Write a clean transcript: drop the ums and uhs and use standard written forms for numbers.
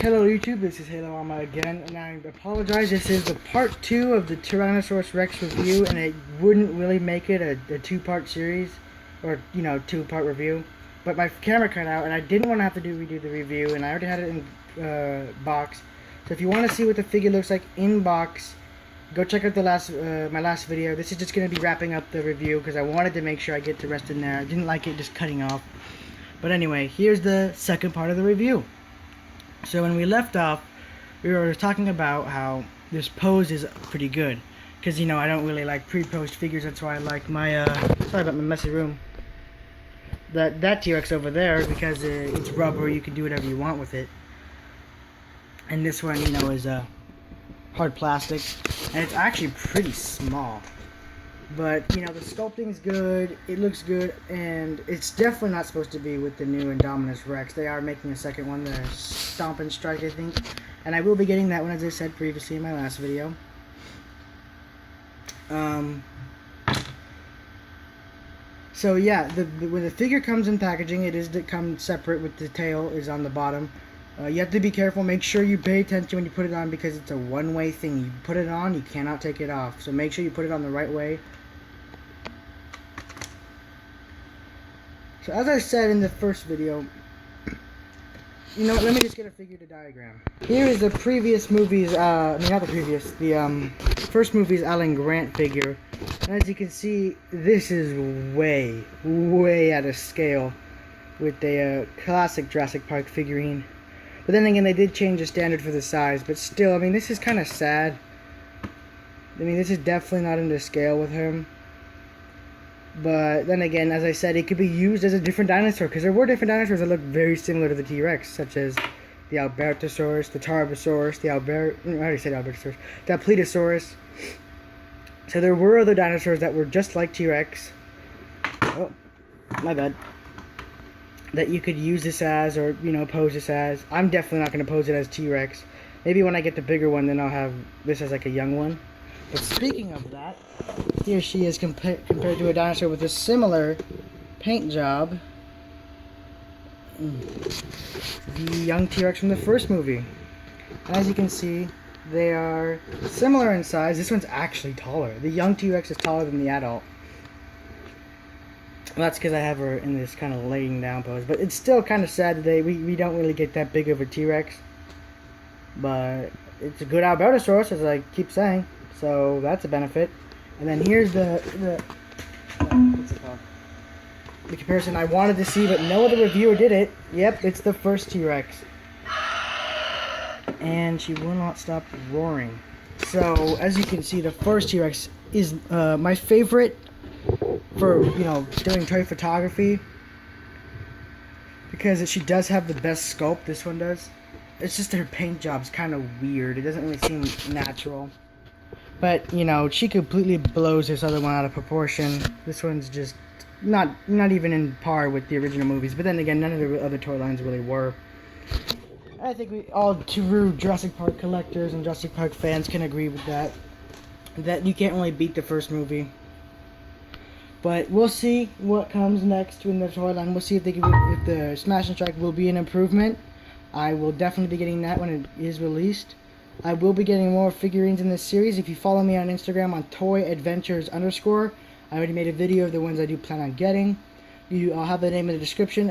Hello YouTube, this is Halo Mama again, and I apologize. This is the part 2 of the Tyrannosaurus Rex review, and it wouldn't really make it a two-part series, or, you know, two-part review. But my camera cut out, and I didn't want to have to redo the review, and I already had it in box. So if you want to see what the figure looks like in box, go check out the my last video. This is just going to be wrapping up the review, because I wanted to make sure I get the rest in there. I didn't like it just cutting off. But anyway, here's the second part of the review. So when we left off, we were talking about how this pose is pretty good. Because, you know, I don't really like pre-posed figures. That's why I like my, sorry about my messy room. That T-Rex over there, because it's rubber, you can do whatever you want with it. And this one, you know, is hard plastic. And it's actually pretty small. But, you know, the sculpting's good, it looks good, and it's definitely not supposed to be with the new Indominus Rex. They are making a second one, the Stomp and Strike, I think. And I will be getting that one, as I said previously in my last video. So yeah, when the figure comes in packaging, it comes separate with the tail is on the bottom. You have to be careful, make sure you pay attention when you put it on, because it's a one-way thing. You put it on, you cannot take it off. So make sure you put it on the right way. So as I said in the first video, you know what, let me just get a figure to diagram. Here is the previous movie's, the first movie's Alan Grant figure. And as you can see, this is way out of scale with the classic Jurassic Park figurine. But then again, they did change the standard for the size, but still, I mean, this is kind of sad. I mean, this is definitely not into scale with him. But then again, as I said, it could be used as a different dinosaur, because there were different dinosaurs that look very similar to the T-Rex, such as the Albertosaurus, the Tarbosaurus, I already said Albertosaurus, the Pletosaurus. So there were other dinosaurs that were just like T-Rex. Oh, my bad. That you could use this as, or, you know, pose this as. I'm definitely not going to pose it as T-Rex. Maybe when I get the bigger one, then I'll have this as like a young one. But speaking of that, here she is compared to a dinosaur with a similar paint job. The young T-Rex from the first movie. As you can see, they are similar in size. This one's actually taller. The young T-Rex is taller than the adult. Well, that's because I have her in this kind of laying down pose. But it's still kind of sad today. We don't really get that big of a T-Rex. But it's a good Albertosaurus, as I keep saying. So that's a benefit. And then here's what's it called? The comparison I wanted to see, but no other reviewer did it. Yep, it's the first T-Rex. And she will not stop roaring. So, as you can see, the first T-Rex is my favorite for, you know, doing toy photography. Because she does have the best sculpt, this one does. It's just her paint job's kind of weird. It doesn't really seem natural. But, you know, she completely blows this other one out of proportion. This one's just not even in par with the original movies. But then again, none of the other toy lines really were. I think we all true Jurassic Park collectors and Jurassic Park fans can agree with that. That you can't really beat the first movie. But we'll see what comes next in the toy line. We'll see if the Smash and Strike will be an improvement. I will definitely be getting that when it is released. I will be getting more figurines in this series. If you follow me on Instagram on toyadventures_, I already made a video of the ones I do plan on getting. I'll have the name in the description.